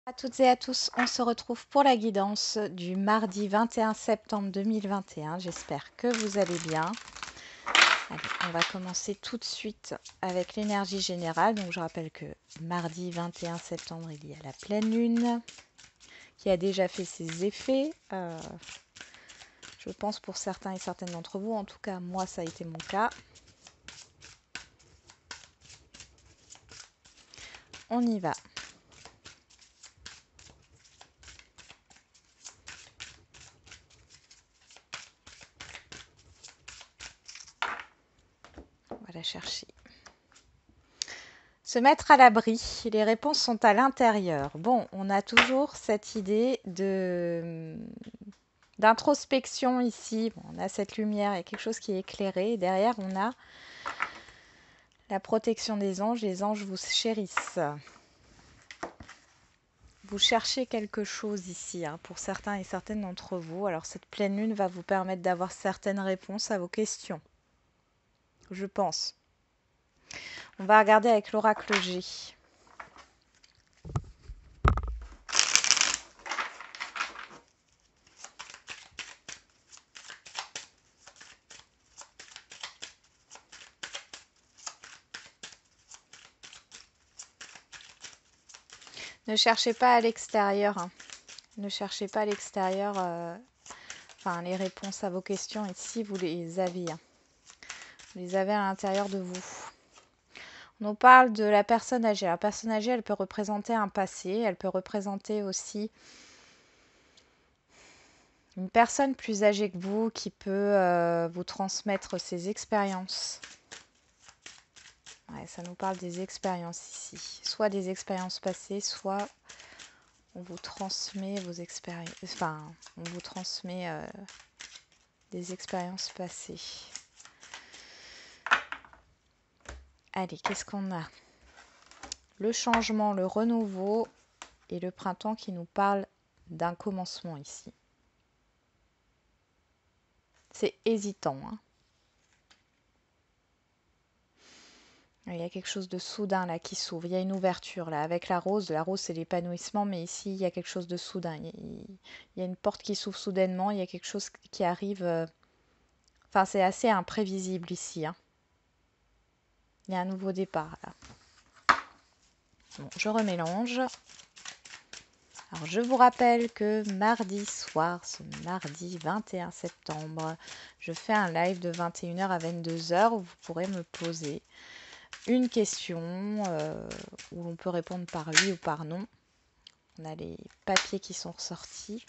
À toutes et à tous, on se retrouve pour la guidance du mardi 21 septembre 2021. J'espère que vous allez bien. Allez, on va commencer tout de suite avec l'énergie générale. Donc je rappelle que mardi 21 septembre, il y a la pleine lune qui a déjà fait ses effets. Je pense pour certains et certaines d'entre vous. En tout cas, moi, ça a été mon cas. On y va. On va la chercher. Se mettre à l'abri, les réponses sont à l'intérieur. Bon, on a toujours cette idée d'introspection ici. Bon, on a cette lumière, il y a quelque chose qui est éclairé. Et derrière, on a la protection des anges. Les anges vous chérissent. Vous cherchez quelque chose ici, hein, pour certains et certaines d'entre vous. Alors, cette pleine lune va vous permettre d'avoir certaines réponses à vos questions. Je pense. On va regarder avec l'oracle G. Ne cherchez pas à l'extérieur, hein. Ne cherchez pas à l'extérieur. Enfin, les réponses à vos questions ici, vous les avez, hein. Vous les avez à l'intérieur de vous. On nous parle de la personne âgée. La personne âgée, elle peut représenter un passé. Elle peut représenter aussi une personne plus âgée que vous qui peut vous transmettre ses expériences. Ouais, ça nous parle des expériences ici. Soit des expériences passées, soit on vous transmet vos expériences. Enfin, on vous transmet des expériences passées. Allez, qu'est-ce qu'on a? Le changement, le renouveau et le printemps qui nous parle d'un commencement ici. C'est hésitant, hein. Il y a quelque chose de soudain là qui s'ouvre. Il y a une ouverture là avec la rose. La rose, c'est l'épanouissement, mais ici, il y a quelque chose de soudain. Il y a une porte qui s'ouvre soudainement. Il y a quelque chose qui arrive. Enfin, c'est assez imprévisible ici, hein. Il y a un nouveau départ là. Bon, je remélange. Alors, je vous rappelle que mardi soir, ce mardi 21 septembre, je fais un live de 21h à 22h où vous pourrez me poser une question où on peut répondre par oui ou par non. On a les papiers qui sont ressortis.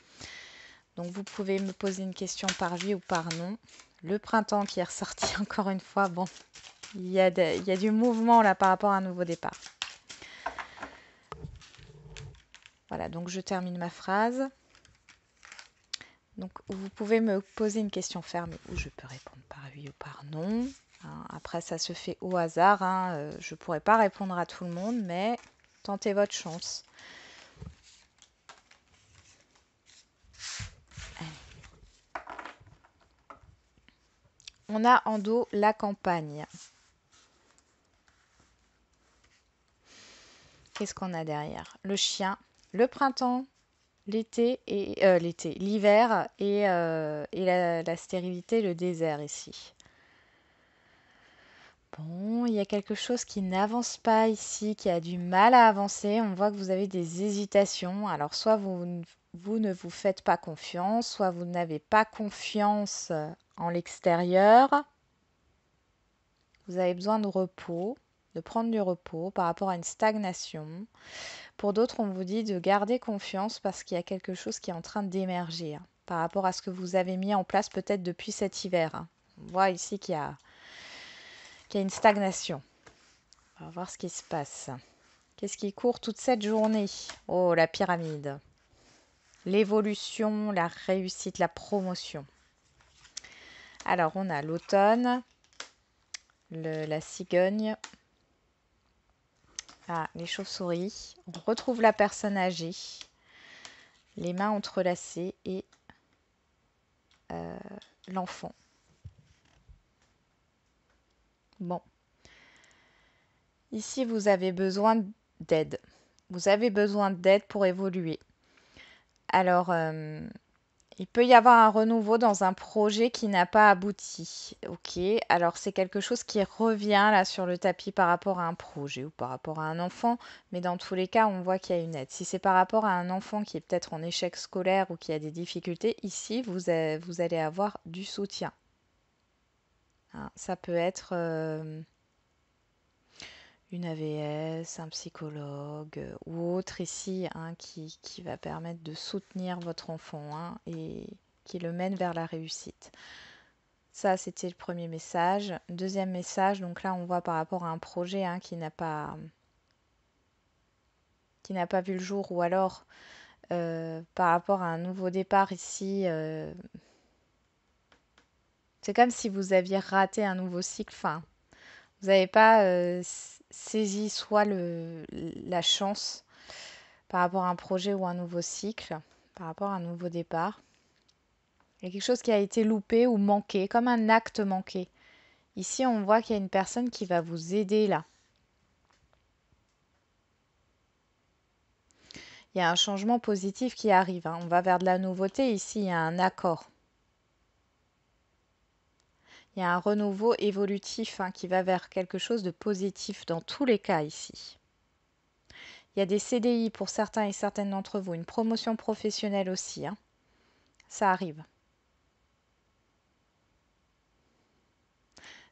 Donc, vous pouvez me poser une question par oui ou par non. Le printemps qui est ressorti encore une fois. Bon, il y a du mouvement là par rapport à un nouveau départ. Voilà, donc je termine ma phrase. Donc, vous pouvez me poser une question fermée où je peux répondre par oui ou par non. Hein, après, ça se fait au hasard, hein. Je ne pourrai pas répondre à tout le monde, mais tentez votre chance. Allez. On a en dos la campagne. Qu'est-ce qu'on a derrière? Le chien, le printemps, l'été et l'hiver et la stérilité, le désert ici. Bon, il y a quelque chose qui n'avance pas ici, qui a du mal à avancer. On voit que vous avez des hésitations. Alors, soit vous ne vous faites pas confiance, soit vous n'avez pas confiance en l'extérieur. Vous avez besoin de repos, de prendre du repos par rapport à une stagnation. Pour d'autres, on vous dit de garder confiance parce qu'il y a quelque chose qui est en train d'émerger, hein, par rapport à ce que vous avez mis en place peut-être depuis cet hiver, hein. On voit ici qu'il y a une stagnation. On va voir ce qui se passe. Qu'est-ce qui court toute cette journée? Oh, la pyramide. L'évolution, la réussite, la promotion. Alors, on a l'automne, la cigogne. Ah, les chauves-souris. On retrouve la personne âgée. Les mains entrelacées et l'enfant. Bon. Ici, vous avez besoin d'aide. Vous avez besoin d'aide pour évoluer. Alors, il peut y avoir un renouveau dans un projet qui n'a pas abouti. Ok, alors c'est quelque chose qui revient là sur le tapis par rapport à un projet ou par rapport à un enfant, mais dans tous les cas, on voit qu'il y a une aide. Si c'est par rapport à un enfant qui est peut-être en échec scolaire ou qui a des difficultés, ici, vous allez avoir du soutien. Hein, ça peut être une AVS, un psychologue ou autre ici hein, qui va permettre de soutenir votre enfant hein, et qui le mène vers la réussite. Ça, c'était le premier message. Deuxième message, donc là, on voit par rapport à un projet hein, qui n'a pas vu le jour ou alors par rapport à un nouveau départ ici, c'est comme si vous aviez raté un nouveau cycle. Enfin, vous n'avez pas saisi soit la chance par rapport à un projet ou un nouveau cycle, par rapport à un nouveau départ. Il y a quelque chose qui a été loupé ou manqué, comme un acte manqué. Ici, on voit qu'il y a une personne qui va vous aider là. Il y a un changement positif qui arrive. Hein. On va vers de la nouveauté. Ici, il y a un accord. Il y a un renouveau évolutif hein, qui va vers quelque chose de positif dans tous les cas ici. Il y a des CDI pour certains et certaines d'entre vous. Une promotion professionnelle aussi. Hein. Ça arrive.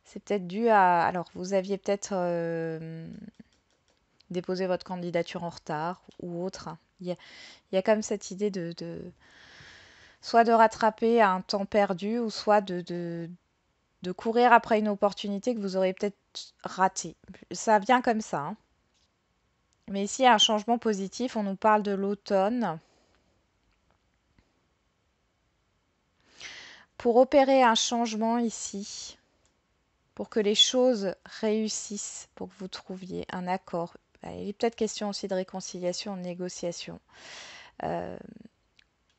C'est peut-être dû à... Alors, vous aviez peut-être déposé votre candidature en retard ou autre. Il y a comme cette idée soit de rattraper un temps perdu ou soit de courir après une opportunité que vous aurez peut-être ratée. Ça vient comme ça. Hein. Mais ici, il y a un changement positif. On nous parle de l'automne. Pour opérer un changement ici, pour que les choses réussissent, pour que vous trouviez un accord. Il est peut-être question aussi de réconciliation, de négociation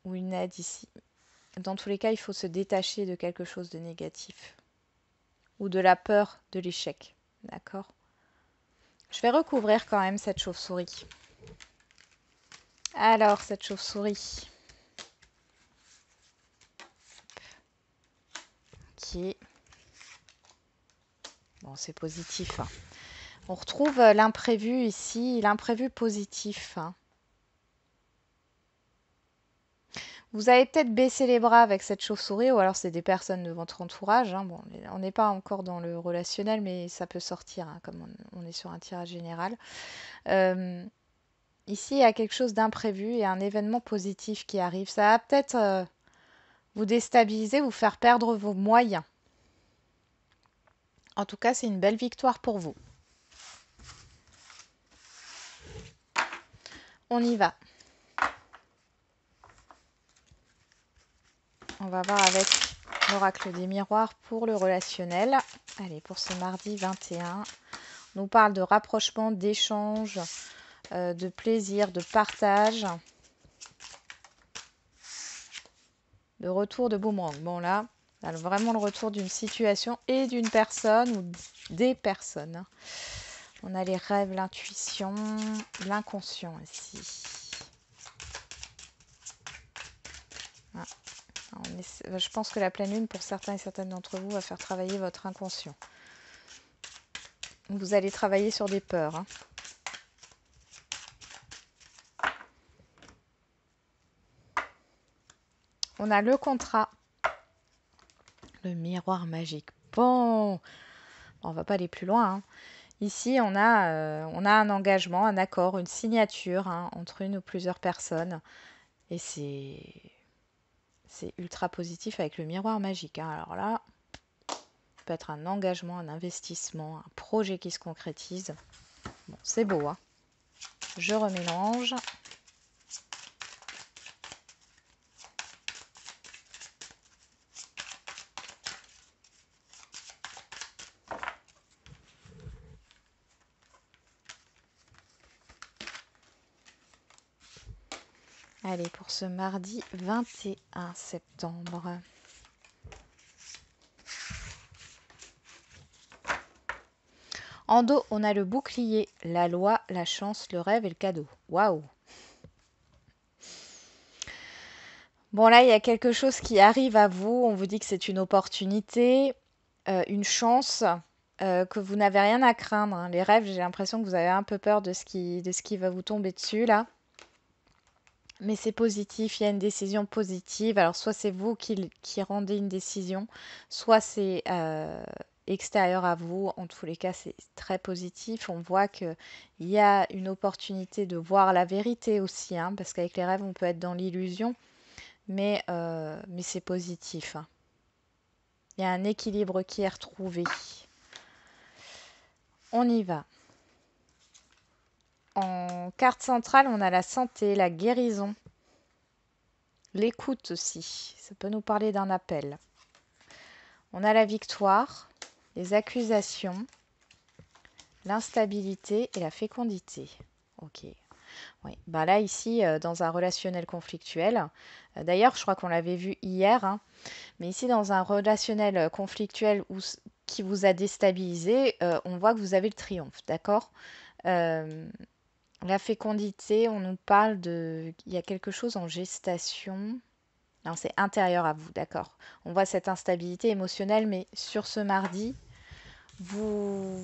ou une aide ici. Dans tous les cas, il faut se détacher de quelque chose de négatif ou de la peur de l'échec. D'accord ? Je vais recouvrir quand même cette chauve-souris. Alors, cette chauve-souris. Ok. Bon, c'est positif. Hein. On retrouve l'imprévu ici, l'imprévu positif. Hein. Vous avez peut-être baissé les bras avec cette chauve-souris, ou alors c'est des personnes de votre entourage. Hein. Bon, on n'est pas encore dans le relationnel, mais ça peut sortir, hein, comme on est sur un tirage général. Ici, il y a quelque chose d'imprévu et un événement positif qui arrive. Ça va peut-être vous déstabiliser, vous faire perdre vos moyens. En tout cas, c'est une belle victoire pour vous. On y va. On va voir avec l'oracle des miroirs pour le relationnel. Allez, pour ce mardi 21, on nous parle de rapprochement, d'échange, de plaisir, de partage, de retour de boomerang. Bon là, vraiment le retour d'une situation et d'une personne ou des personnes. On a les rêves, l'intuition, l'inconscient ici. Ah. Je pense que la pleine lune, pour certains et certaines d'entre vous, va faire travailler votre inconscient. Vous allez travailler sur des peurs. Hein. On a le contrat. Le miroir magique. Bon, on va pas aller plus loin. Hein. Ici, on a un engagement, un accord, une signature hein, entre une ou plusieurs personnes. Et c'est ultra positif avec le miroir magique. Hein. Alors là, ça peut être un engagement, un investissement, un projet qui se concrétise. Bon, c'est beau. Hein. Je remélange. Allez, pour ce mardi 21 septembre. En dos, on a le bouclier, la loi, la chance, le rêve et le cadeau. Waouh! Bon, là, il y a quelque chose qui arrive à vous. On vous dit que c'est une opportunité, une chance, que vous n'avez rien à craindre, hein. Les rêves, j'ai l'impression que vous avez un peu peur de ce qui va vous tomber dessus, là. Mais c'est positif, il y a une décision positive. Alors, soit c'est vous qui rendez une décision, soit c'est extérieur à vous. En tous les cas, c'est très positif. On voit qu'il y a une opportunité de voir la vérité aussi, hein, parce qu'avec les rêves, on peut être dans l'illusion, mais c'est positif, hein. Il y a un équilibre qui est retrouvé. On y va. En carte centrale, on a la santé, la guérison, l'écoute aussi. Ça peut nous parler d'un appel. On a la victoire, les accusations, l'instabilité et la fécondité. Ok. Oui. Bah là, ici, dans un relationnel conflictuel, d'ailleurs, je crois qu'on l'avait vu hier, hein, mais ici, dans un relationnel conflictuel qui vous a déstabilisé, on voit que vous avez le triomphe, d'accord? Euh, la fécondité, on nous parle de... Il y a quelque chose en gestation. Non, c'est intérieur à vous, d'accord. On voit cette instabilité émotionnelle, mais sur ce mardi, vous,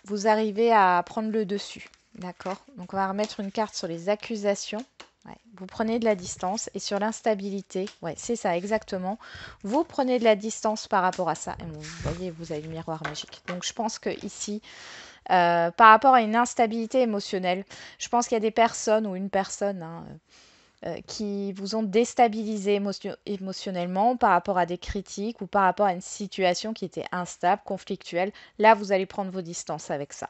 vous arrivez à prendre le dessus, d'accord. Donc on va remettre une carte sur les accusations. Ouais, vous prenez de la distance. Et sur l'instabilité, ouais, c'est ça exactement. Vous prenez de la distance par rapport à ça. Et vous voyez, vous avez le miroir magique. Donc je pense que ici, par rapport à une instabilité émotionnelle, je pense qu'il y a des personnes ou une personne, hein, qui vous ont déstabilisé émotionnellement par rapport à des critiques ou par rapport à une situation qui était instable, conflictuelle. Là, vous allez prendre vos distances avec ça.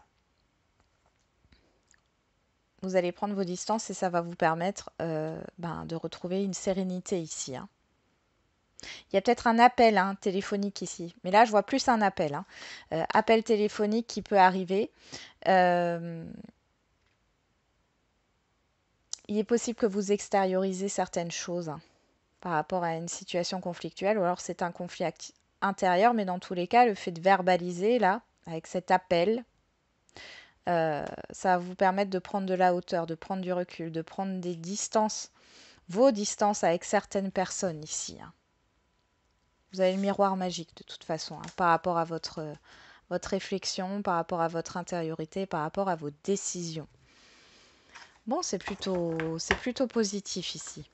Vous allez prendre vos distances et ça va vous permettre de retrouver une sérénité ici, hein. Il y a peut-être un appel, hein, téléphonique ici. Mais là, je vois plus un appel, hein. Appel téléphonique qui peut arriver. Euh, il est possible que vous extériorisez certaines choses, hein, par rapport à une situation conflictuelle, ou alors c'est un conflit intérieur, mais dans tous les cas, le fait de verbaliser, là, avec cet appel, ça va vous permettre de prendre de la hauteur, de prendre du recul, de prendre des distances, vos distances avec certaines personnes ici, hein. Vous avez le miroir magique de toute façon, hein, par rapport à votre réflexion, par rapport à votre intériorité, par rapport à vos décisions. Bon, c'est plutôt positif ici.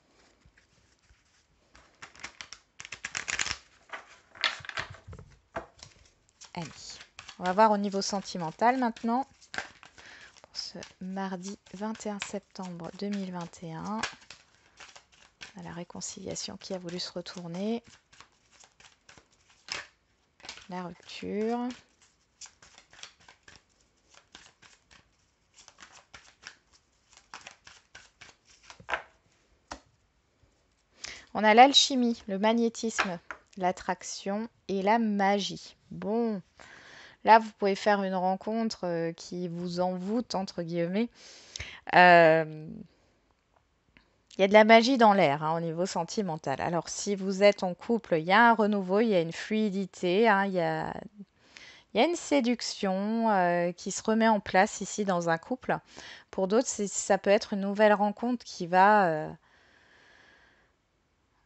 Allez, on va voir au niveau sentimental maintenant. Pour ce mardi 21 septembre 2021. On a la réconciliation qui a voulu se retourner. La rupture. On a l'alchimie, le magnétisme, l'attraction et la magie. Bon, là, vous pouvez faire une rencontre qui vous envoûte, entre guillemets. Il y a de la magie dans l'air, hein, au niveau sentimental. Alors, si vous êtes en couple, il y a un renouveau, il y a une fluidité, hein, il y a une séduction qui se remet en place ici dans un couple. Pour d'autres, ça peut être une nouvelle rencontre qui va...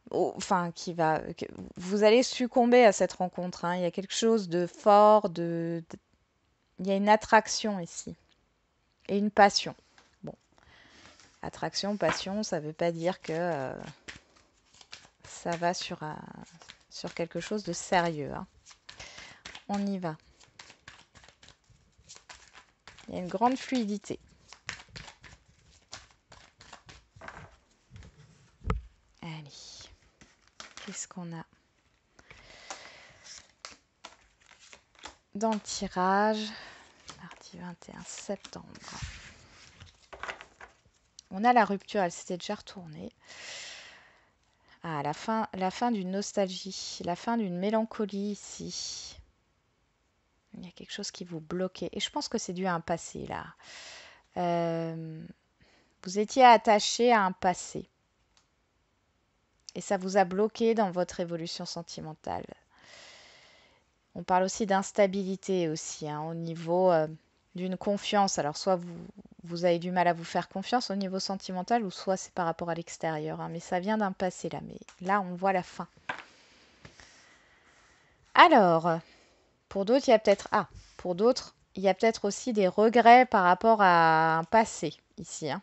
vous allez succomber à cette rencontre, hein. Il y a quelque chose de fort, il y a une attraction ici et une passion. Bon, attraction, passion, ça ne veut pas dire que ça va sur quelque chose de sérieux, hein. On y va. Il y a une grande fluidité. Allez, qu'est-ce qu'on a dans le tirage? Mardi 21 septembre. On a la rupture, elle s'était déjà retournée. Ah, la fin d'une nostalgie, la fin d'une mélancolie ici. Il y a quelque chose qui vous bloquait. Et je pense que c'est dû à un passé, là. Vous étiez attaché à un passé. Et ça vous a bloqué dans votre évolution sentimentale. On parle aussi d'instabilité aussi, hein, au niveau d'une confiance. Alors soit vous avez du mal à vous faire confiance au niveau sentimental, ou soit c'est par rapport à l'extérieur, hein, mais ça vient d'un passé là. Mais là, on voit la fin. Alors, pour d'autres, il y a peut-être... Ah, pour d'autres, il y a peut-être aussi des regrets par rapport à un passé ici, hein.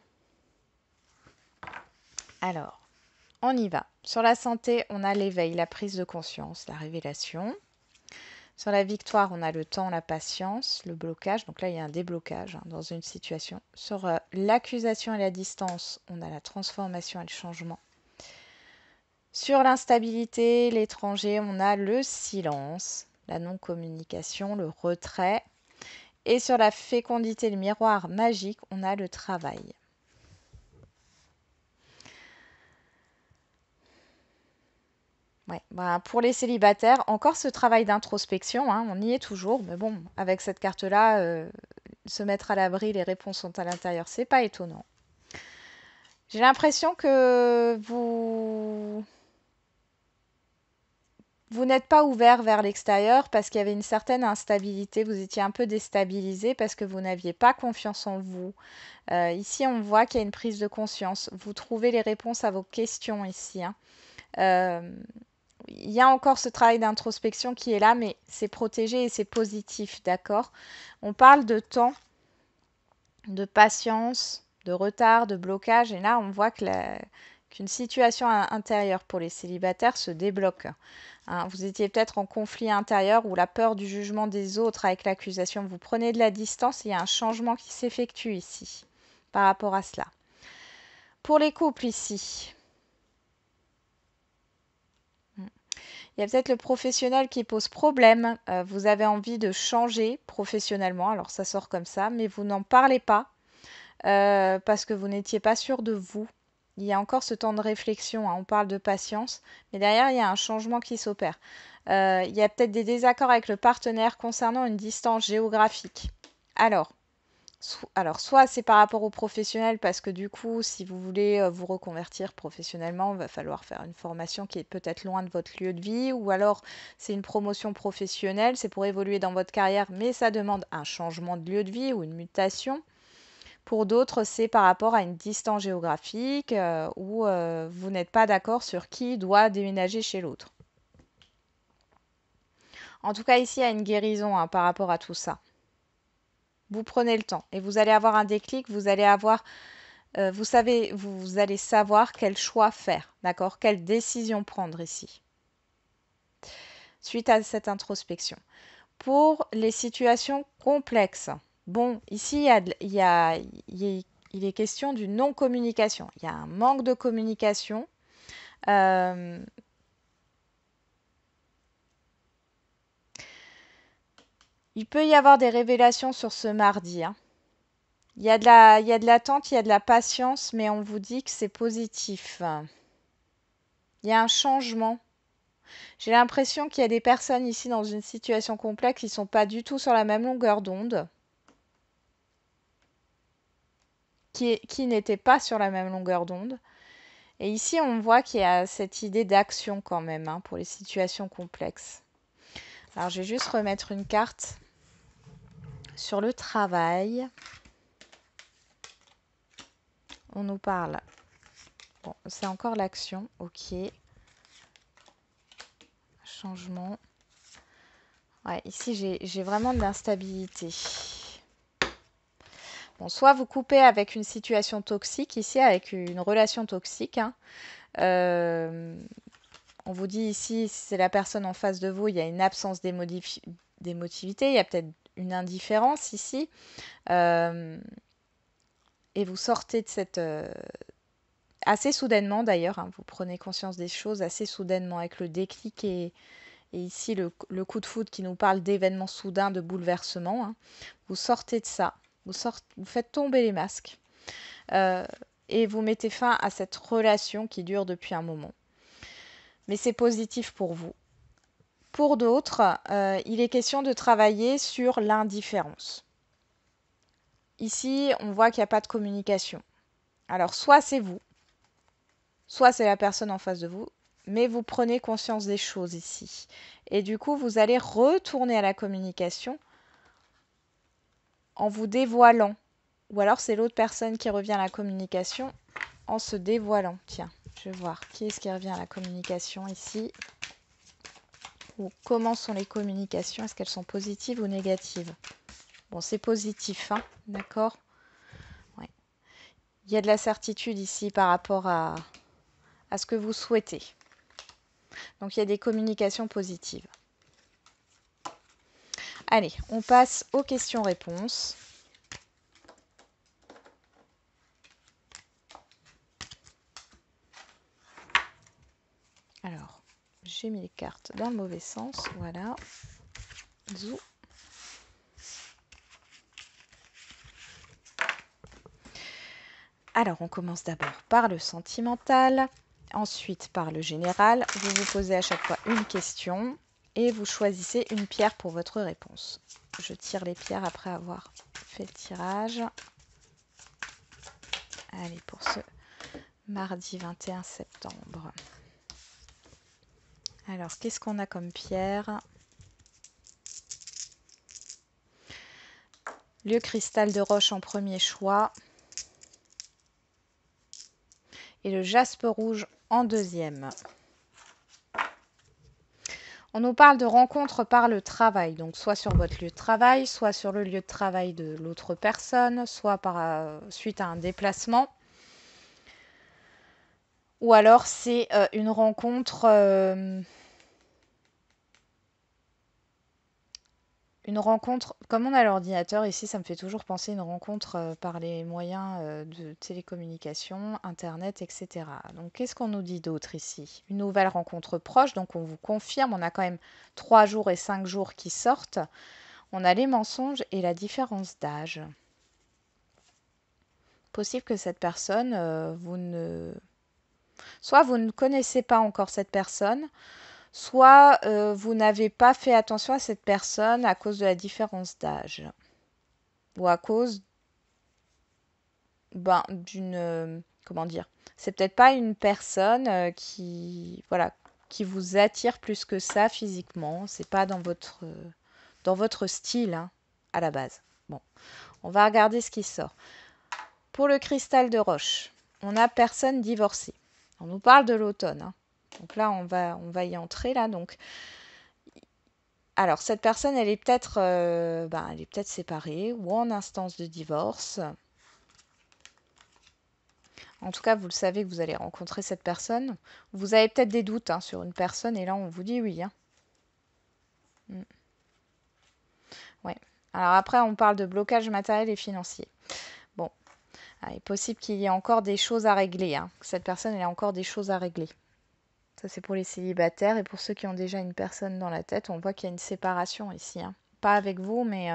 Alors, on y va. Sur la santé, on a l'éveil, la prise de conscience, la révélation. Sur la victoire, on a le temps, la patience, le blocage. Donc là, il y a un déblocage, hein, dans une situation. Sur l'accusation et la distance, on a la transformation et le changement. Sur l'instabilité, l'étranger, on a le silence, la non-communication, le retrait. Et sur la fécondité, le miroir magique, on a le travail. Ouais, bah, pour les célibataires, encore ce travail d'introspection, hein, on y est toujours, mais bon, avec cette carte-là, se mettre à l'abri, les réponses sont à l'intérieur, c'est pas étonnant. J'ai l'impression que vous n'êtes pas ouvert vers l'extérieur parce qu'il y avait une certaine instabilité, vous étiez un peu déstabilisé parce que vous n'aviez pas confiance en vous. Ici, on voit qu'il y a une prise de conscience. Vous trouvez les réponses à vos questions ici, hein. Il y a encore ce travail d'introspection qui est là, mais c'est protégé et c'est positif, d'accord? On parle de temps, de patience, de retard, de blocage, et là, on voit qu'une situation intérieure pour les célibataires se débloque, hein. Vous étiez peut-être en conflit intérieur ou la peur du jugement des autres avec l'accusation. Vous prenez de la distance, il y a un changement qui s'effectue ici par rapport à cela. Pour les couples ici, il y a peut-être le professionnel qui pose problème. Vous avez envie de changer professionnellement, alors ça sort comme ça, mais vous n'en parlez pas parce que vous n'étiez pas sûr de vous. Il y a encore ce temps de réflexion, hein. On parle de patience, mais derrière, il y a un changement qui s'opère. Il y a peut-être des désaccords avec le partenaire concernant une distance géographique. Alors, soit c'est par rapport aux professionnels, parce que du coup, si vous voulez vous reconvertir professionnellement, il va falloir faire une formation qui est peut-être loin de votre lieu de vie, ou alors c'est une promotion professionnelle, c'est pour évoluer dans votre carrière, mais ça demande un changement de lieu de vie ou une mutation. Pour d'autres, c'est par rapport à une distance géographique où vous n'êtes pas d'accord sur qui doit déménager chez l'autre. En tout cas, ici, il y a une guérison, hein, par rapport à tout ça. Vous prenez le temps et vous allez avoir un déclic, vous allez savoir quel choix faire, d'accord? Quelle décision prendre ici, suite à cette introspection. Pour les situations complexes, bon, ici, il est question d'une non-communication. Il y a un manque de communication. Il peut y avoir des révélations sur ce mardi, hein. Il y a de l'attente, il y a de la patience, mais on vous dit que c'est positif. Il y a un changement. J'ai l'impression qu'il y a des personnes ici dans une situation complexe qui ne sont pas du tout sur la même longueur d'onde, qui n'étaient pas sur la même longueur d'onde. Et ici, on voit qu'il y a cette idée d'action quand même, hein, pour les situations complexes. Alors, je vais juste remettre une carte sur le travail. On nous parle. Bon, c'est encore l'action. Ok. Changement. Ouais, ici, j'ai vraiment de l'instabilité. Bon, soit vous coupez avec une situation toxique, ici, avec une relation toxique, hein. On vous dit ici, si c'est la personne en face de vous, il y a une absence d'émotivité, il y a peut-être une indifférence ici. Et vous sortez de cette... assez soudainement d'ailleurs, hein, vous prenez conscience des choses assez soudainement avec le déclic et ici le coup de foudre qui nous parle d'événements soudains, de bouleversements, hein. Vous sortez de ça, vous faites tomber les masques et vous mettez fin à cette relation qui dure depuis un moment. Mais c'est positif pour vous. Pour d'autres, il est question de travailler sur l'indifférence. Ici, on voit qu'il n'y a pas de communication. Alors, soit c'est vous, soit c'est la personne en face de vous. mais vous prenez conscience des choses ici. Et du coup, vous allez retourner à la communication en vous dévoilant. Ou alors c'est l'autre personne qui revient à la communication en se dévoilant. Tiens, je vais voir qui est-ce qui revient à la communication ici. Ou comment sont les communications? Est-ce qu'elles sont positives ou négatives? Bon, c'est positif, hein, d'accord? Ouais. Il y a de la certitude ici par rapport à ce que vous souhaitez. Donc, il y a des communications positives. Allez, on passe aux questions-réponses. Alors, j'ai mis les cartes dans le mauvais sens. Voilà. Zou. Alors, on commence d'abord par le sentimental, ensuite par le général. Vous vous posez à chaque fois une question et vous choisissez une pierre pour votre réponse. Je tire les pierres après avoir fait le tirage. Allez, pour ce mardi 21 septembre. Alors, qu'est-ce qu'on a comme pierre? Le cristal de roche en premier choix. Et le jaspe rouge en deuxième. On nous parle de rencontres par le travail, donc soit sur votre lieu de travail, soit sur le lieu de travail de l'autre personne, soit suite à un déplacement. Ou alors c'est une rencontre comme on a l'ordinateur ici, ça me fait toujours penser à une rencontre par les moyens de télécommunication, internet, etc. Donc qu'est-ce qu'on nous dit d'autre ici? Une nouvelle rencontre proche, donc on vous confirme, on a quand même 3 jours et 5 jours qui sortent. On a les mensonges et la différence d'âge. Possible que cette personne, soit vous ne connaissez pas encore cette personne, soit vous n'avez pas fait attention à cette personne à cause de la différence d'âge. Ou à cause d'une... comment dire? C'est peut-être pas une personne qui vous attire plus que ça physiquement. C'est pas dans votre style, hein, à la base. Bon, on va regarder ce qui sort. Pour le cristal de roche, on a personne divorcée. On nous parle de l'automne, hein. Donc là, on va y entrer là. Donc, alors cette personne, elle est peut-être séparée ou en instance de divorce. En tout cas, vous le savez que vous allez rencontrer cette personne. Vous avez peut-être des doutes, hein, sur une personne et là, on vous dit oui, hein. Ouais. Alors après, on parle de blocage matériel et financier. Bon, il est possible qu'il y ait encore des choses à régler, hein, que cette personne elle a encore des choses à régler. Ça, c'est pour les célibataires. Et pour ceux qui ont déjà une personne dans la tête, on voit qu'il y a une séparation ici, hein. Pas avec vous, mais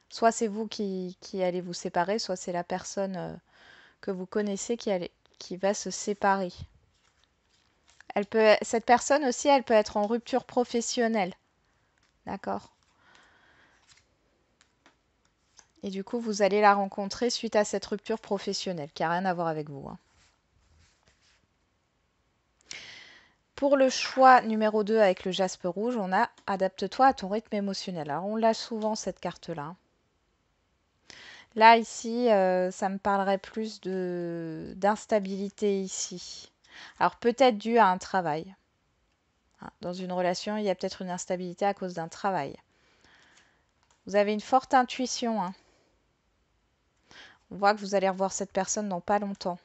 soit c'est vous qui allez vous séparer, soit c'est la personne que vous connaissez qui va se séparer. Cette personne aussi, elle peut être en rupture professionnelle. D'accord? Et du coup, vous allez la rencontrer suite à cette rupture professionnelle, qui n'a rien à voir avec vous, hein. Pour le choix numéro 2 avec le jaspe rouge, on a « Adapte-toi à ton rythme émotionnel ». Alors, on l'a souvent, cette carte-là. Là, ici, ça me parlerait plus d'instabilité ici. Alors, peut-être dû à un travail. Dans une relation, il y a peut-être une instabilité à cause d'un travail. Vous avez une forte intuition, hein. On voit que vous allez revoir cette personne dans pas longtemps.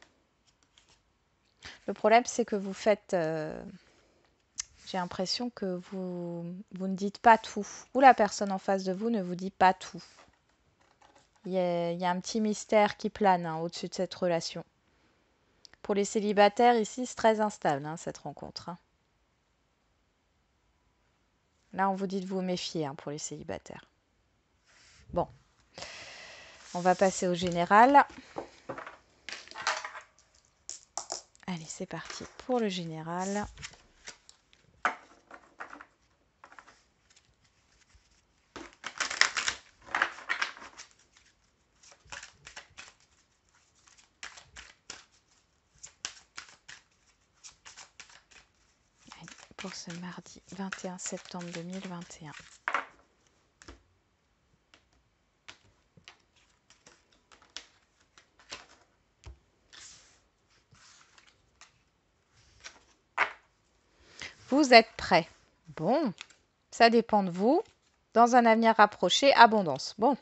Le problème, c'est que vous faites... j'ai l'impression que vous ne dites pas tout. Ou la personne en face de vous ne vous dit pas tout. Il y a un petit mystère qui plane, hein, au-dessus de cette relation. Pour les célibataires, ici, c'est très instable, hein, cette rencontre, hein. Là, on vous dit de vous méfier, hein, pour les célibataires. Bon. On va passer au général. Allez, c'est parti pour le général. pour ce mardi 21 septembre 2021. Vous êtes prêts? Bon, ça dépend de vous. Dans un avenir rapproché, abondance. Bon.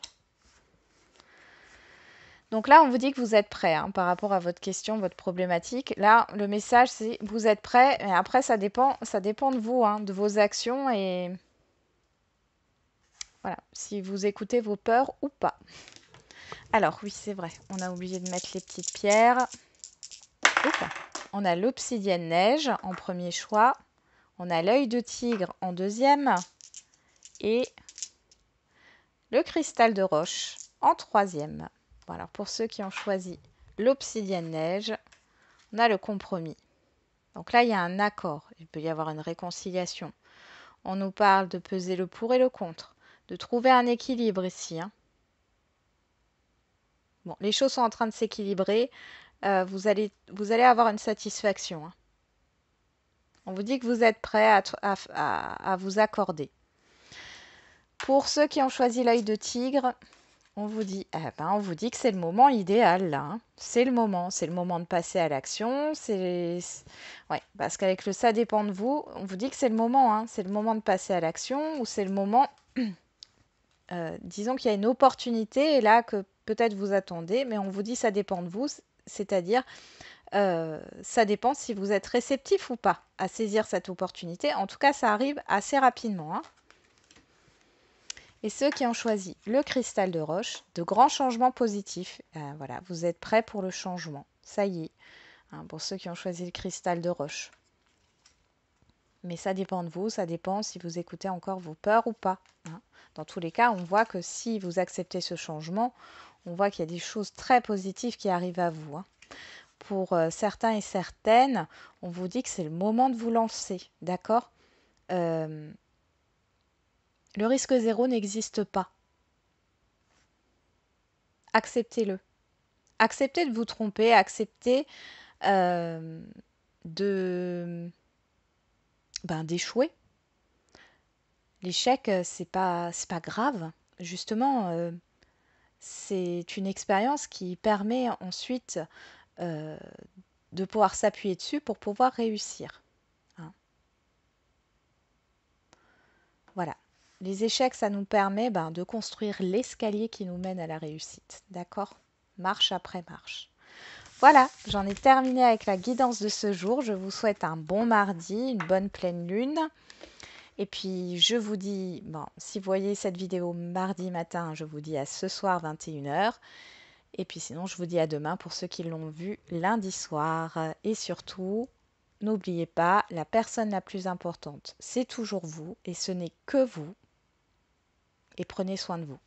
Donc là, on vous dit que vous êtes prêts hein, par rapport à votre question, votre problématique. Là, le message, c'est vous êtes prêts. Et après, ça dépend de vous, hein, de vos actions et voilà, si vous écoutez vos peurs ou pas. Alors oui, c'est vrai, on a oublié de mettre les petites pierres. Oups. On a l'obsidienne neige en premier choix. On a l'œil de tigre en deuxième. Et le cristal de roche en troisième. Voilà, pour ceux qui ont choisi l'obsidienne neige, on a le compromis. Donc là, il y a un accord. Il peut y avoir une réconciliation. On nous parle de peser le pour et le contre, de trouver un équilibre ici. Hein. Bon, les choses sont en train de s'équilibrer. Vous allez avoir une satisfaction. Hein. On vous dit que vous êtes prêt à vous accorder. Pour ceux qui ont choisi l'œil de tigre, on vous dit que c'est le moment idéal là. Hein. C'est le moment de passer à l'action. Ouais, parce qu'avec le ça dépend de vous, on vous dit que c'est le moment. Hein. C'est le moment de passer à l'action ou c'est le moment, disons qu'il y a une opportunité et là que peut-être vous attendez, mais on vous dit ça dépend de vous, c'est-à-dire ça dépend si vous êtes réceptif ou pas à saisir cette opportunité. En tout cas, ça arrive assez rapidement. Hein. Et ceux qui ont choisi le cristal de roche, de grands changements positifs. Voilà, vous êtes prêts pour le changement. Ça y est, hein, pour ceux qui ont choisi le cristal de roche. Mais ça dépend de vous, ça dépend si vous écoutez encore vos peurs ou pas. Hein. Dans tous les cas, on voit que si vous acceptez ce changement, on voit qu'il y a des choses très positives qui arrivent à vous. Hein. Pour certains et certaines, on vous dit que c'est le moment de vous lancer, d'accord Le risque zéro n'existe pas. Acceptez-le. Acceptez de vous tromper, acceptez d'échouer. L'échec, c'est pas grave. Justement, c'est une expérience qui permet ensuite de pouvoir s'appuyer dessus pour pouvoir réussir. Hein. Voilà. Les échecs, ça nous permet de construire l'escalier qui nous mène à la réussite. D'accord? Marche après marche. Voilà, j'en ai terminé avec la guidance de ce jour. Je vous souhaite un bon mardi, une bonne pleine lune. Et puis, je vous dis, si vous voyez cette vidéo mardi matin, je vous dis à ce soir 21h. Et puis sinon, je vous dis à demain pour ceux qui l'ont vu lundi soir. Et surtout, n'oubliez pas, la personne la plus importante, c'est toujours vous et ce n'est que vous. Et prenez soin de vous.